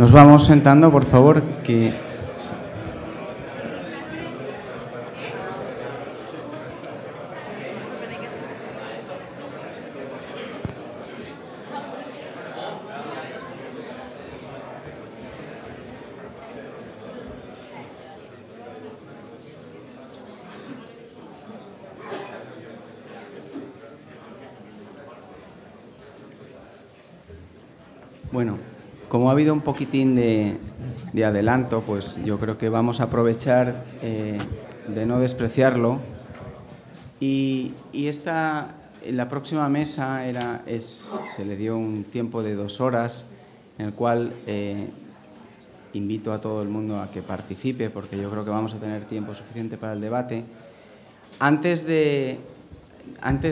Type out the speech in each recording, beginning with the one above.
Nos vamos sentando, por favor, que... Bueno, como ha habido un poquitín de adelanto, pues yo creo que vamos a aprovechar de no despreciarlo. Y en la próxima mesa se le dio un tiempo de 2 horas, en el cual invito a todo el mundo a que participe, porque yo creo que vamos a tener tiempo suficiente para el debate. Antes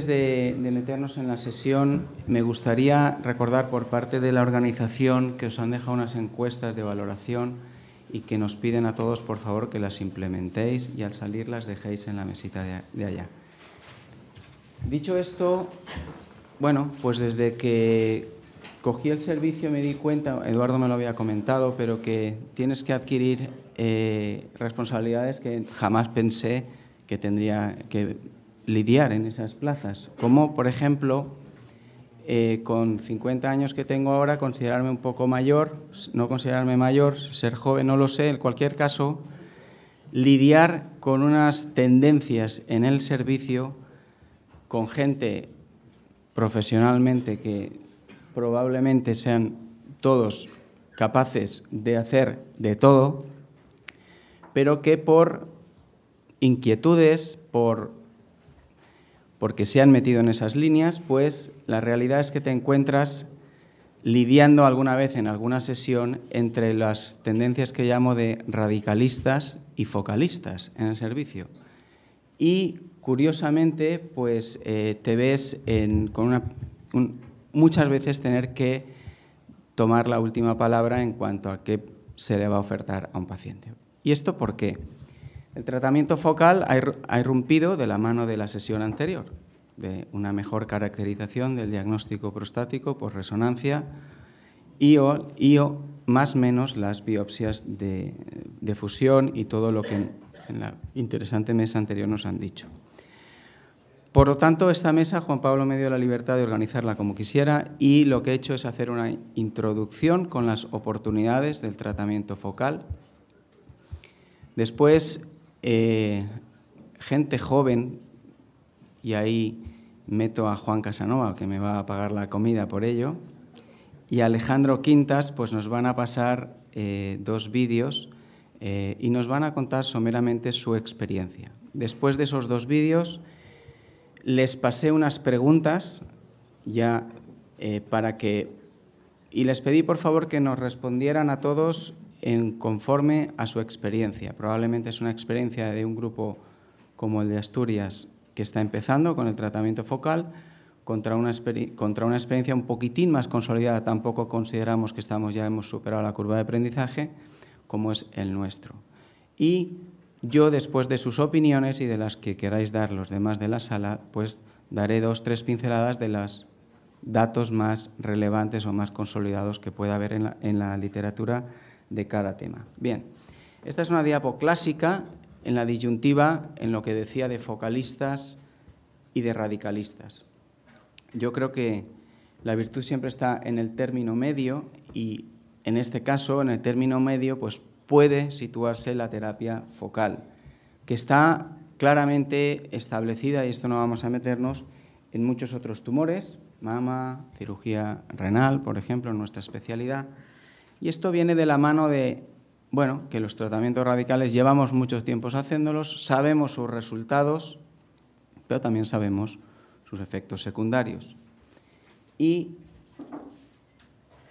de meternos en la sesión, me gustaría recordar por parte de la organización que os han dejado unas encuestas de valoración y que nos piden a todos, por favor, que las implementéis y al salir las dejéis en la mesita de allá. Dicho esto, bueno, pues desde que cogí el servicio me di cuenta, Eduardo me lo había comentado, pero que tienes que adquirir responsabilidades que jamás pensé que tendría que lidiar en esas plazas, como por ejemplo, con 50 años que tengo ahora, considerarme un poco mayor, no considerarme mayor, ser joven, no lo sé, en cualquier caso, lidiar con unas tendencias en el servicio con gente profesionalmente que probablemente sean todos capaces de hacer de todo, pero que por inquietudes, porque se han metido en esas líneas, pues la realidad es que te encuentras lidiando alguna vez en alguna sesión entre las tendencias que llamo de radicalistas y focalistas en el servicio. Y curiosamente, pues te ves muchas veces tener que tomar la última palabra en cuanto a qué se le va a ofertar a un paciente. ¿Y esto por qué? El tratamiento focal ha irrumpido de la mano de la sesión anterior, de una mejor caracterización del diagnóstico prostático por resonancia y más o menos las biopsias de fusión y todo lo que en la interesante mesa anterior nos han dicho. Por lo tanto, esta mesa, Juan Pablo me dio la libertad de organizarla como quisiera y lo que he hecho es hacer una introducción con las oportunidades del tratamiento focal. Después, gente joven, y ahí meto a Juan Casanova, que me va a pagar la comida por ello, y Alejandro Quintas, pues nos van a pasar 2 vídeos y nos van a contar someramente su experiencia. Después de esos 2 vídeos, les pasé unas preguntas ya y les pedí por favor que nos respondieran a todos conforme a su experiencia. Probablemente es una experiencia de un grupo como el de Asturias que está empezando con el tratamiento focal contra una experiencia un poquitín más consolidada. Tampoco consideramos que ya hemos superado la curva de aprendizaje como es el nuestro. Y yo, después de sus opiniones y de las que queráis dar los demás de la sala, pues daré 2 o 3 pinceladas de los datos más relevantes o más consolidados que pueda haber en la literatura de cada tema. Bien, esta es una diapo clásica en la disyuntiva en lo que decía de focalistas y de radicalistas. Yo creo que la virtud siempre está en el término medio y en este caso, en el término medio, pues puede situarse la terapia focal, que está claramente establecida, y esto no vamos a meternos, en muchos otros tumores, mama, cirugía renal, por ejemplo, en nuestra especialidad. Y esto viene de la mano de, bueno, que los tratamientos radicales llevamos mucho tiempo haciéndolos, sabemos sus resultados, pero también sabemos sus efectos secundarios. Y,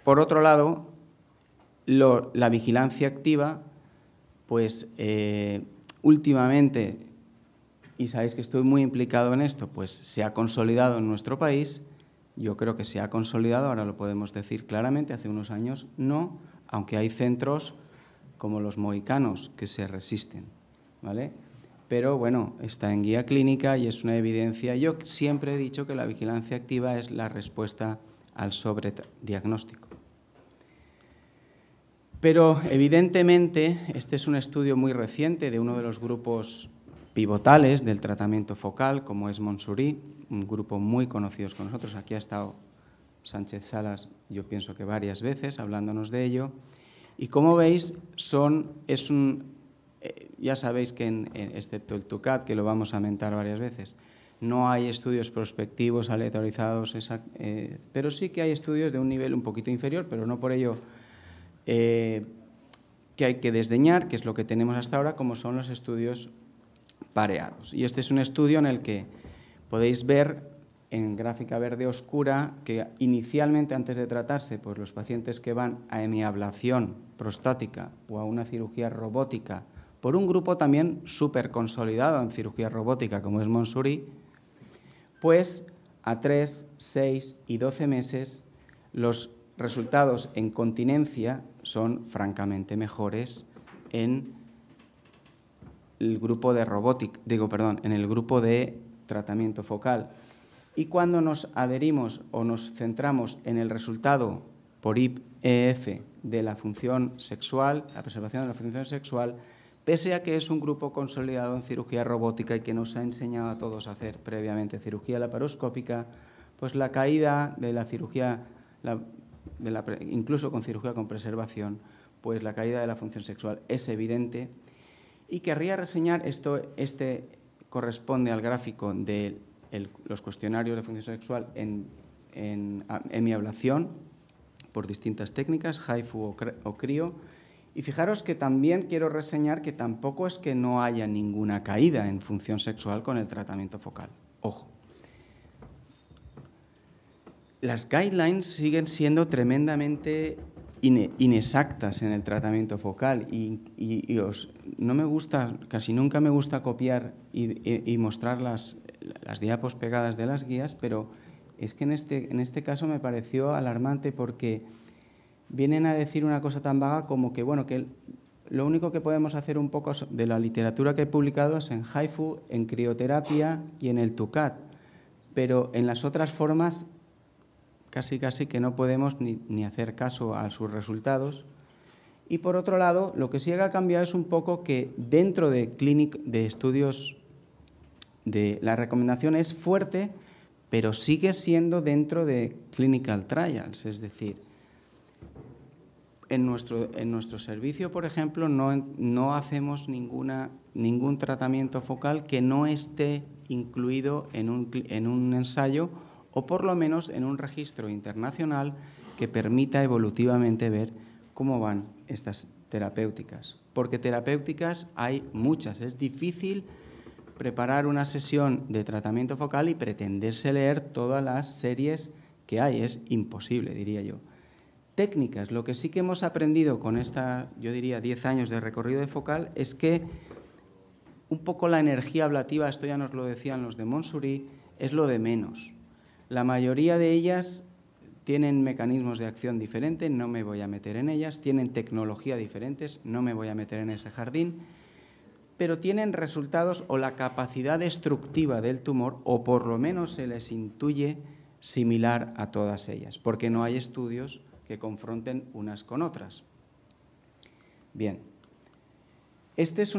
por otro lado, la vigilancia activa, pues últimamente, y sabéis que estoy muy implicado en esto, pues se ha consolidado en nuestro país. Yo creo que se ha consolidado, ahora lo podemos decir claramente, hace unos años no, aunque hay centros como los mohicanos que se resisten, ¿vale? Pero bueno, está en guía clínica y es una evidencia. Yo siempre he dicho que la vigilancia activa es la respuesta al sobrediagnóstico. Pero, evidentemente, este es un estudio muy reciente de uno de los grupos pivotales del tratamiento focal, como es Montsouris, un grupo muy conocido con nosotros. Aquí ha estado Sánchez Salas, yo pienso que varias veces, hablándonos de ello. Y como veis, ya sabéis que, excepto el TUCAT, que lo vamos a mentar varias veces, no hay estudios prospectivos aleatorizados, pero sí que hay estudios de un nivel un poquito inferior, pero no por ello que hay que desdeñar, que es lo que tenemos hasta ahora, como son los estudios pareados. Y este es un estudio en el que podéis ver en gráfica verde oscura que inicialmente, antes de tratarse, pues los pacientes que van a hemiablación prostática o a una cirugía robótica, por un grupo también súper consolidado en cirugía robótica, como es Montsouris, pues a 3, 6 y 12 meses los resultados en continencia son francamente mejores en el grupo de robótica, en el grupo de tratamiento focal. Y cuando nos adherimos o nos centramos en el resultado por IPEF de la función sexual, la preservación de la función sexual, pese a que es un grupo consolidado en cirugía robótica y que nos ha enseñado a todos a hacer previamente cirugía laparoscópica, pues la caída de la cirugía, incluso con cirugía con preservación, pues la caída de la función sexual es evidente. Y querría reseñar este corresponde al gráfico de los cuestionarios de función sexual en hemiablación por distintas técnicas, HIFU o CRIO. Y fijaros que también quiero reseñar que tampoco es que no haya ninguna caída en función sexual con el tratamiento focal. Ojo. Las guidelines siguen siendo tremendamente inexactas en el tratamiento focal no me gusta, casi nunca me gusta copiar y mostrar las diapos pegadas de las guías, pero es que en este caso me pareció alarmante porque vienen a decir una cosa tan vaga como que, bueno, que lo único que podemos hacer un poco de la literatura que he publicado es en HIFU, en crioterapia y en el TUCAT, pero en las otras formas casi que no podemos ni hacer caso a sus resultados. Y por otro lado, lo que sí ha cambiado es un poco que dentro de estudios, la recomendación es fuerte, pero sigue siendo dentro de clinical trials, es decir, en nuestro servicio, por ejemplo, no hacemos ningún tratamiento focal que no esté incluido en un ensayo o por lo menos en un registro internacional que permita evolutivamente ver cómo van estas terapéuticas. Porque terapéuticas hay muchas. Es difícil preparar una sesión de tratamiento focal y pretenderse leer todas las series que hay. Es imposible, diría yo. Técnicas. Lo que sí que hemos aprendido con esta, yo diría, 10 años de recorrido de focal es que un poco la energía ablativa, esto ya nos lo decían los de Montsouris, es lo de menos. La mayoría de ellas tienen mecanismos de acción diferentes, no me voy a meter en ellas, tienen tecnología diferentes, no me voy a meter en ese jardín, pero tienen resultados o la capacidad destructiva del tumor, o por lo menos se les intuye similar a todas ellas, porque no hay estudios que confronten unas con otras. Bien, este es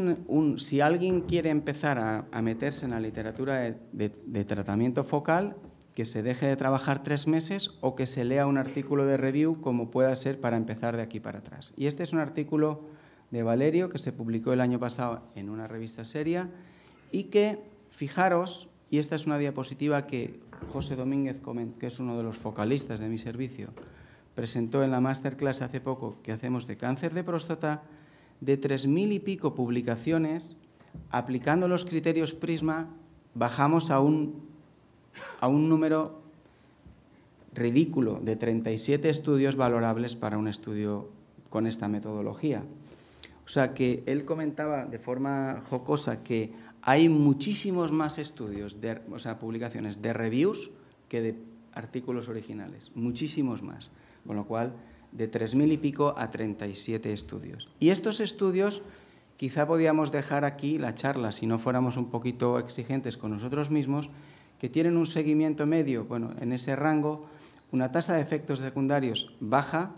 si alguien quiere empezar a meterse en la literatura de tratamiento focal, que se deje de trabajar 3 meses o que se lea un artículo de review como pueda ser para empezar de aquí para atrás. Y este es un artículo de Valerio que se publicó el año pasado en una revista seria y que, fijaros, y esta es una diapositiva que José Domínguez, que es uno de los focalistas de mi servicio, presentó en la masterclass hace poco que hacemos de cáncer de próstata, de 3.000 y pico publicaciones, aplicando los criterios Prisma, bajamos a un número ridículo de 37 estudios valorables para un estudio con esta metodología. O sea que él comentaba de forma jocosa que hay muchísimos más estudios, publicaciones de reviews que de artículos originales, muchísimos más, con lo cual de 3.000 y pico a 37 estudios. Y estos estudios, quizá podíamos dejar aquí la charla, si no fuéramos un poquito exigentes con nosotros mismos, que tienen un seguimiento medio, bueno, en ese rango, una tasa de efectos secundarios baja,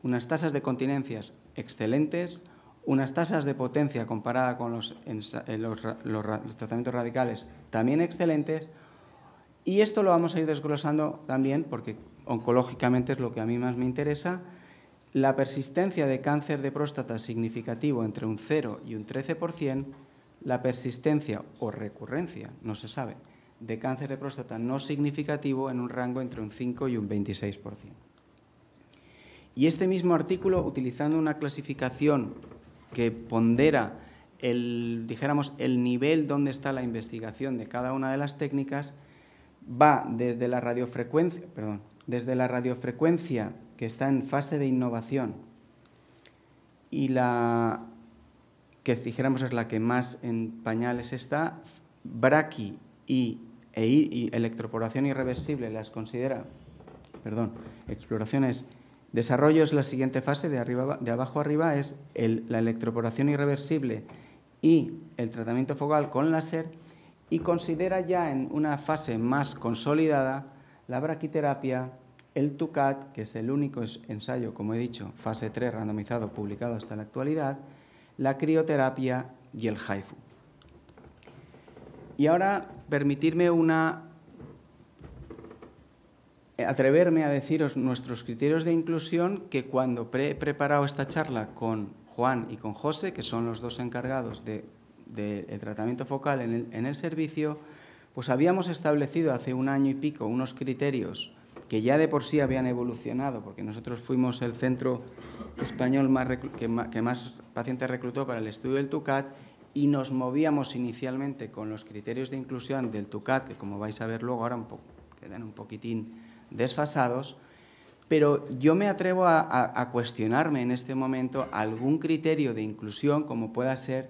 unas tasas de continencias excelentes, unas tasas de potencia comparada con los tratamientos radicales también excelentes, y esto lo vamos a ir desglosando también porque oncológicamente es lo que a mí más me interesa. La persistencia de cáncer de próstata significativo entre un 0 y un 13%, la persistencia o recurrencia, no se sabe, de cáncer de próstata no significativo en un rango entre un 5 y un 26%. Y este mismo artículo, utilizando una clasificación que pondera el nivel donde está la investigación de cada una de las técnicas, va desde la radiofrecuencia, que está en fase de innovación, y la que dijéramos es la que más en pañales está, braqui y electroporación irreversible las considera, exploraciones. Desarrollo es la siguiente fase, de abajo arriba es la electroporación irreversible y el tratamiento focal con láser, y considera ya en una fase más consolidada la braquiterapia, el TUCAT, que es el único ensayo, como he dicho, fase 3 randomizado publicado hasta la actualidad, la crioterapia y el HIFU. Y ahora permitirme atreverme a deciros nuestros criterios de inclusión, que cuando he preparado esta charla con Juan y con José, que son los dos encargados del tratamiento focal en el servicio, pues habíamos establecido hace un año y pico unos criterios que ya de por sí habían evolucionado, porque nosotros fuimos el centro español que más pacientes reclutó para el estudio del TUCAT, y nos movíamos inicialmente con los criterios de inclusión del TUCAT, que como vais a ver luego ahora quedan un poquitín desfasados, pero yo me atrevo a cuestionarme en este momento algún criterio de inclusión, como pueda ser,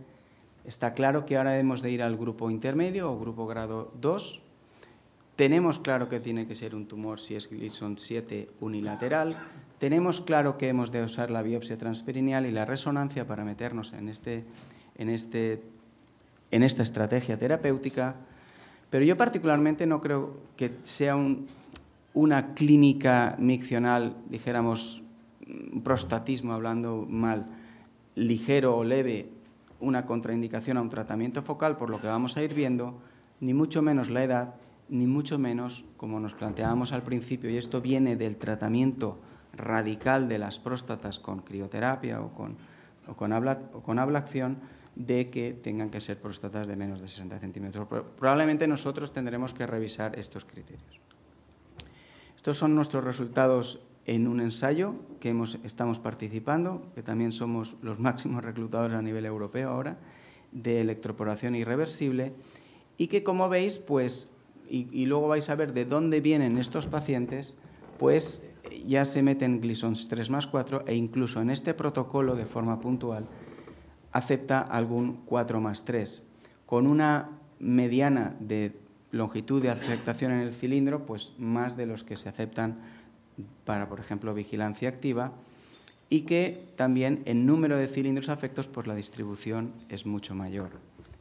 está claro que ahora hemos de ir al grupo intermedio o grupo grado 2, tenemos claro que tiene que ser un tumor si es Gleason 7 unilateral, tenemos claro que hemos de usar la biopsia transperineal y la resonancia para meternos en esta estrategia terapéutica, pero yo particularmente no creo que sea una clínica miccional, dijéramos, un prostatismo hablando mal, ligero o leve, una contraindicación a un tratamiento focal, por lo que vamos a ir viendo, ni mucho menos la edad, ni mucho menos, como nos planteábamos al principio, y esto viene del tratamiento radical de las próstatas con crioterapia o con ablación, de que tengan que ser próstatas de menos de 60 centímetros. Probablemente nosotros tendremos que revisar estos criterios. Estos son nuestros resultados en un ensayo que estamos participando, que también somos los máximos reclutadores a nivel europeo ahora, de electroporación irreversible, y que, como veis, pues, y luego vais a ver de dónde vienen estos pacientes, pues ya se meten Gleason 3+4, e incluso en este protocolo, de forma puntual, acepta algún 4+3, con una mediana de longitud de aceptación en el cilindro, pues más de los que se aceptan para, por ejemplo, vigilancia activa, y que también en número de cilindros afectos, pues la distribución es mucho mayor.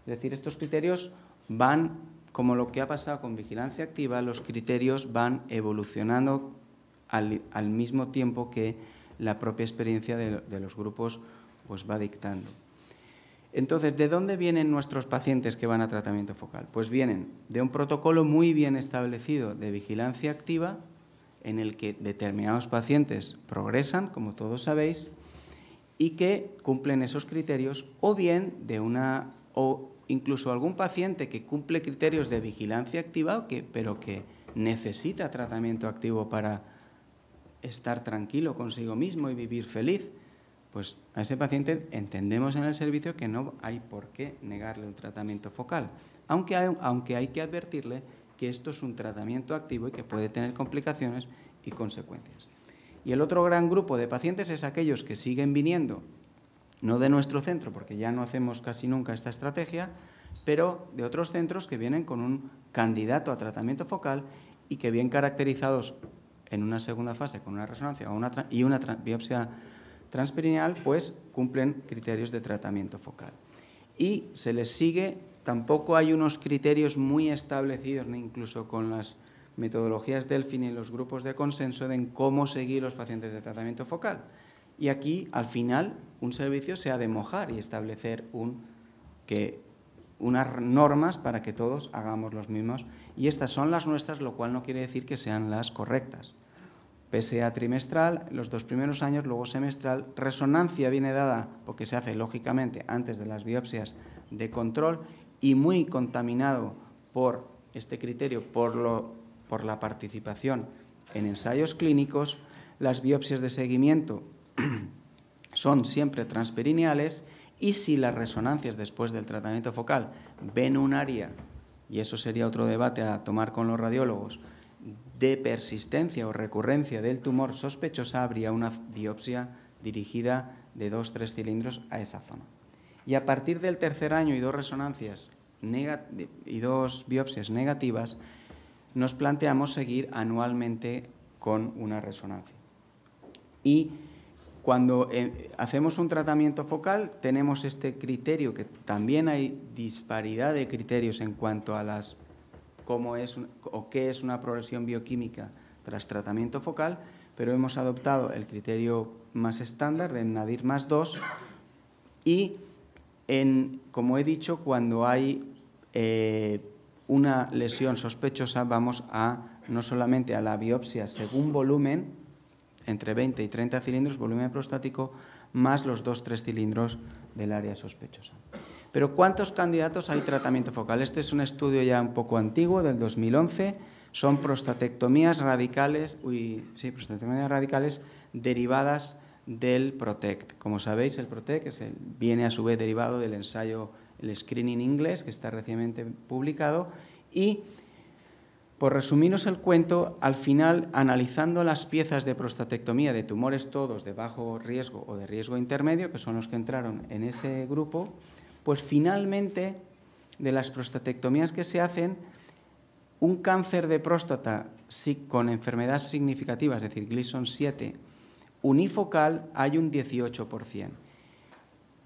Es decir, estos criterios van, como lo que ha pasado con vigilancia activa, los criterios van evolucionando al mismo tiempo que la propia experiencia de los grupos pues va dictando. Entonces, ¿de dónde vienen nuestros pacientes que van a tratamiento focal? Pues vienen de un protocolo muy bien establecido de vigilancia activa, en el que determinados pacientes progresan, como todos sabéis, y que cumplen esos criterios, o bien o incluso algún paciente que cumple criterios de vigilancia activa, pero que necesita tratamiento activo para estar tranquilo consigo mismo y vivir feliz. Pues a ese paciente entendemos en el servicio que no hay por qué negarle un tratamiento focal, aunque hay que advertirle que esto es un tratamiento activo y que puede tener complicaciones y consecuencias. Y el otro gran grupo de pacientes es aquellos que siguen viniendo, no de nuestro centro, porque ya no hacemos casi nunca esta estrategia, pero de otros centros que vienen con un candidato a tratamiento focal y que, bien caracterizados en una segunda fase con una resonancia y una biopsia transperineal, pues cumplen criterios de tratamiento focal. Y se les sigue, tampoco hay unos criterios muy establecidos, ni incluso con las metodologías Delfin y los grupos de consenso, de cómo seguir los pacientes de tratamiento focal. Y aquí, al final, un servicio se ha de mojar y establecer unas normas para que todos hagamos los mismos. Y estas son las nuestras, lo cual no quiere decir que sean las correctas. PSA trimestral, los 2 primeros años, luego semestral. Resonancia viene dada porque se hace, lógicamente, antes de las biopsias de control y muy contaminado por este criterio, por la participación en ensayos clínicos. Las biopsias de seguimiento son siempre transperineales y si las resonancias después del tratamiento focal ven un área, y eso sería otro debate a tomar con los radiólogos, de persistencia o recurrencia del tumor sospechosa, habría una biopsia dirigida de 2-3 cilindros a esa zona. Y a partir del tercer año y 2 resonancias y 2 biopsias negativas, nos planteamos seguir anualmente con una resonancia. Y cuando hacemos un tratamiento focal, tenemos este criterio, que también hay disparidad de criterios en cuanto a cómo es o qué es una progresión bioquímica tras tratamiento focal, pero hemos adoptado el criterio más estándar de NADIR más 2 y, como he dicho, cuando hay una lesión sospechosa, vamos no solamente a la biopsia según volumen, entre 20 y 30 cilindros, volumen prostático, más los 2-3 cilindros del área sospechosa. Pero ¿cuántos candidatos hay tratamiento focal? Este es un estudio ya un poco antiguo, del 2011. Son prostatectomías radicales, prostatectomías radicales derivadas del PROTECT. Como sabéis, el PROTECT viene a su vez derivado del ensayo, el screening inglés, que está recientemente publicado. Y, por resumiros el cuento, al final, analizando las piezas de prostatectomía de tumores todos de bajo riesgo o de riesgo intermedio, que son los que entraron en ese grupo, pues finalmente, de las prostatectomías que se hacen, un cáncer de próstata con enfermedad significativa, es decir, Gleason 7, unifocal, hay un 18%.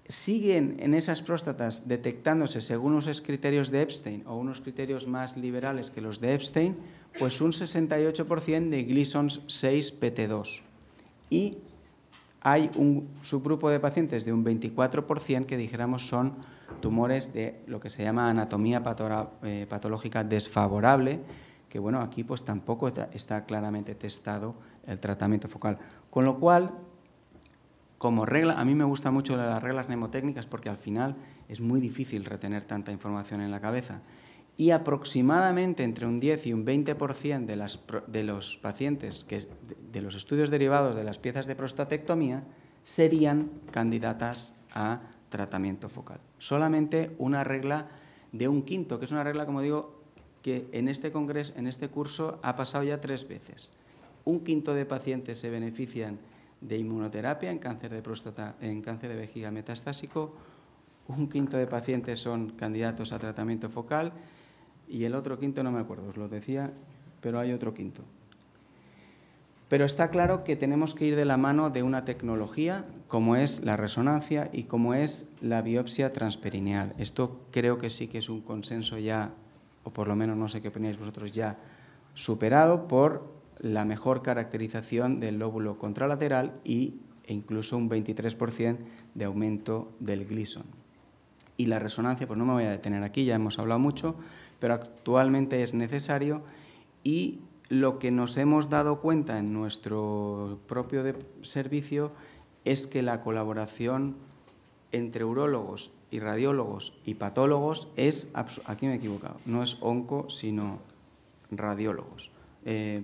Siguen en esas próstatas detectándose, según unos criterios de Epstein o unos criterios más liberales que los de Epstein, pues un 68% de Gleason 6 PT2. Y hay un subgrupo de pacientes de un 24% que dijéramos son tumores de lo que se llama anatomía patológica desfavorable, que bueno, aquí pues tampoco está claramente testado el tratamiento focal. Con lo cual, como regla, a mí me gusta mucho las reglas mnemotécnicas porque al final es muy difícil retener tanta información en la cabeza. Y aproximadamente entre un 10 y un 20% de los pacientes de los estudios derivados de las piezas de prostatectomía serían candidatas a tratamiento focal. Solamente una regla de un quinto, que es una regla, como digo, que en este curso ha pasado ya 3 veces. Un quinto de pacientes se benefician de inmunoterapia en cáncer de próstata, en cáncer de vejiga metastásico, un quinto de pacientes son candidatos a tratamiento focal y el otro quinto no me acuerdo, os lo decía, pero hay otro quinto. Pero está claro que tenemos que ir de la mano de una tecnología como es la resonancia y como es la biopsia transperineal. Esto creo que sí que es un consenso ya, o por lo menos no sé qué opináis vosotros, ya superado por la mejor caracterización del lóbulo contralateral e incluso un 23% de aumento del Gleason. Y la resonancia, pues no me voy a detener aquí, ya hemos hablado mucho, pero actualmente es necesario y lo que nos hemos dado cuenta en nuestro propio servicio es que la colaboración entre urólogos y radiólogos y patólogos es, aquí me he equivocado, no es onco, sino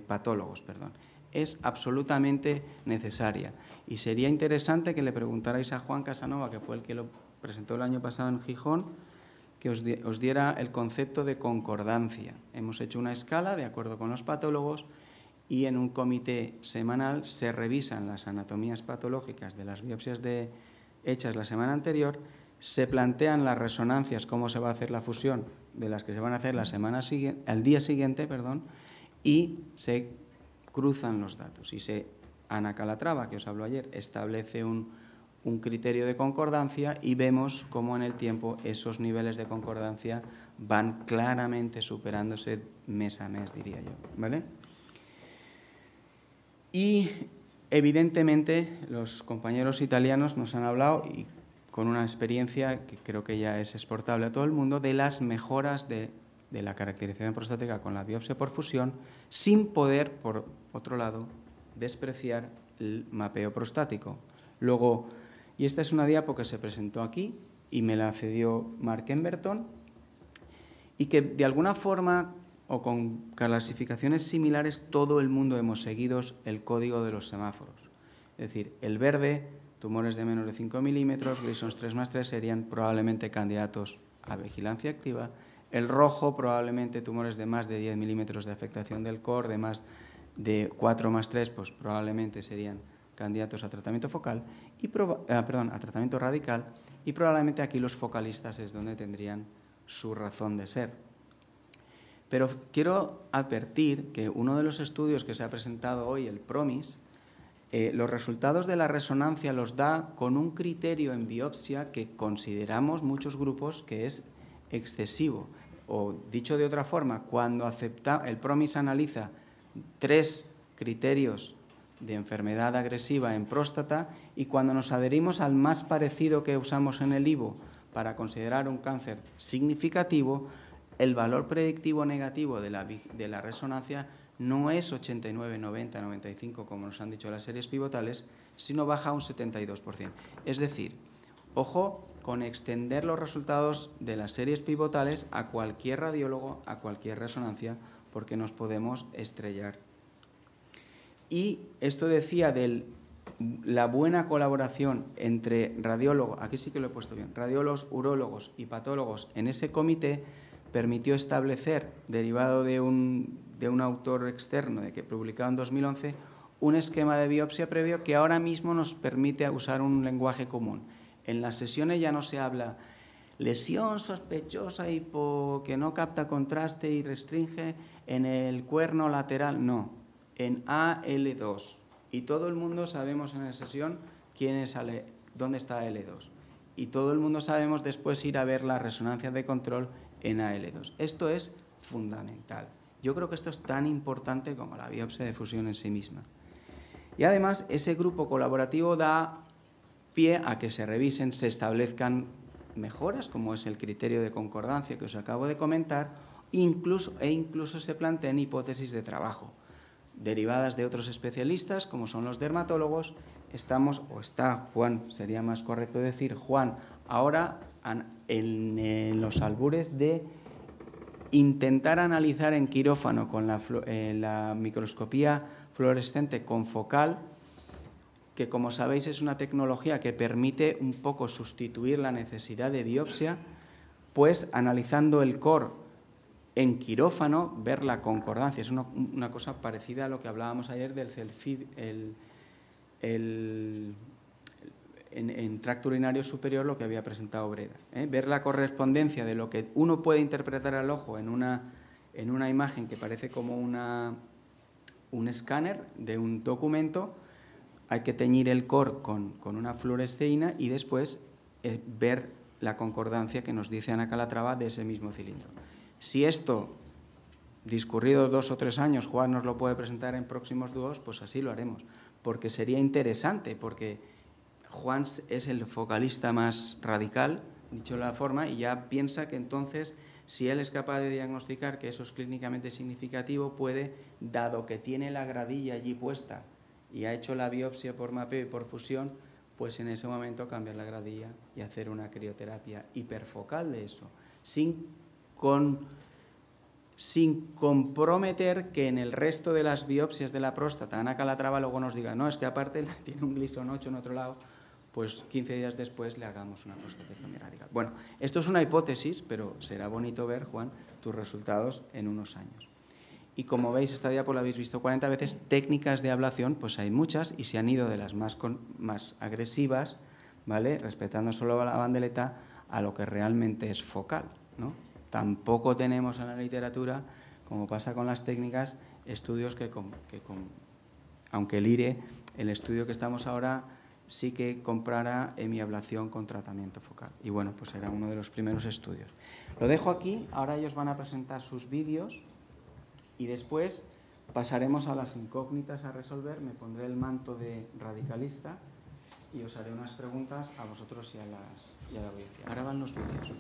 patólogos, perdón, es absolutamente necesaria. Y sería interesante que le preguntarais a Juan Casanova, que fue el que lo presentó el año pasado en Gijón, que os diera el concepto de concordancia. Hemos hecho una escala de acuerdo con los patólogos y en un comité semanal se revisan las anatomías patológicas de las biopsias hechas la semana anterior, se plantean las resonancias, cómo se va a hacer la fusión de las que se van a hacer al día siguiente, y se cruzan los datos. Y Ana Calatrava, que os habló ayer, establece un criterio de concordancia y vemos cómo en el tiempo esos niveles de concordancia van claramente superándose mes a mes, diría yo, ¿vale? Y Evidentemente, los compañeros italianos nos han hablado, y con una experiencia que creo que ya es exportable a todo el mundo, de las mejoras de la caracterización prostática con la biopsia por fusión, sin poder, por otro lado, despreciar el mapeo prostático. Luego, y esta es una diapo que se presentó aquí y me la cedió Mark Emberton, y que de alguna forma o con clasificaciones similares todo el mundo hemos seguido el código de los semáforos. Es decir, el verde, tumores de menos de 5 milímetros, Gleason's 3+3 serían probablemente candidatos a vigilancia activa. El rojo, probablemente tumores de más de 10 milímetros de afectación del core, de más de 4+3, pues probablemente serían candidatos a tratamiento focal, a tratamiento radical, y probablemente aquí los focalistas es donde tendrían su razón de ser. Pero quiero advertir que uno de los estudios que se ha presentado hoy, el PROMIS, los resultados de la resonancia los da con un criterio en biopsia que consideramos muchos grupos que es excesivo. O dicho de otra forma, cuando el PROMIS analiza 3 criterios de enfermedad agresiva en próstata, y cuando nos adherimos al más parecido que usamos en el IVO para considerar un cáncer significativo, el valor predictivo negativo de la resonancia no es 89, 90, 95, como nos han dicho las series pivotales, sino baja a un 72%. Es decir, ojo con extender los resultados de las series pivotales a cualquier radiólogo, a cualquier resonancia, porque nos podemos estrellar. Y esto decía de la buena colaboración entre radiólogos, aquí sí que lo he puesto bien, radiólogos, urólogos y patólogos en ese comité, permitió establecer, derivado de un autor externo que publicado en 2011, un esquema de biopsia previo que ahora mismo nos permite usar un lenguaje común. En las sesiones ya no se habla lesión sospechosa que no capta contraste y restringe en el cuerno lateral, no, en AL2. Y todo el mundo sabemos en la sesión dónde está L2. Y todo el mundo sabemos después ir a ver la resonancia de control en AL2. Esto es fundamental. Yo creo que esto es tan importante como la biopsia de fusión en sí misma. Y además, ese grupo colaborativo da pie a que se revisen, se establezcan mejoras, como es el criterio de concordancia que os acabo de comentar, e incluso se plantean hipótesis de trabajo, derivadas de otros especialistas, como son los dermatólogos. Está Juan, sería más correcto decir Juan, ahora en los albures de intentar analizar en quirófano con la microscopía fluorescente confocal, que como sabéis es una tecnología que permite un poco sustituir la necesidad de biopsia, pues analizando el core en quirófano, ver la concordancia. Es una cosa parecida a lo que hablábamos ayer del en tracto urinario superior, lo que había presentado Breda. Ver la correspondencia de lo que uno puede interpretar al ojo en una imagen que parece como un escáner de un documento. Hay que teñir el core con una fluoresceína y después ver la concordancia que nos dice Ana Calatrava de ese mismo cilindro. Si esto, discurrido 2 o 3 años, Juan nos lo puede presentar en próximos duos, pues así lo haremos, porque sería interesante, porque Juan es el focalista más radical, dicho de la forma, y ya piensa que entonces, si él es capaz de diagnosticar que eso es clínicamente significativo, puede, dado que tiene la gradilla allí puesta y ha hecho la biopsia por mapeo y por fusión, pues en ese momento cambiar la gradilla y hacer una crioterapia hiperfocal de eso, sin comprometer que en el resto de las biopsias de la próstata Ana Calatrava luego nos diga, no, es que aparte tiene un Gleason 8 en otro lado, pues 15 días después le hagamos una prostatectomía radical. Bueno, esto es una hipótesis, pero será bonito ver, Juan, tus resultados en unos años. Y como veis, esta diapo la habéis visto 40 veces, técnicas de ablación, pues hay muchas y se han ido de las más agresivas, ¿vale?, respetando solo la bandeleta, a lo que realmente es focal, ¿no? Tampoco tenemos en la literatura, como pasa con las técnicas, estudios aunque el IRE, el estudio que estamos ahora, sí que comprara hemiablación con tratamiento focal. Y bueno, pues era uno de los primeros estudios. Lo dejo aquí, ahora ellos van a presentar sus vídeos y después pasaremos a las incógnitas a resolver. Me pondré el manto de radicalista y os haré unas preguntas a vosotros y a la audiencia. Ahora van los vídeos.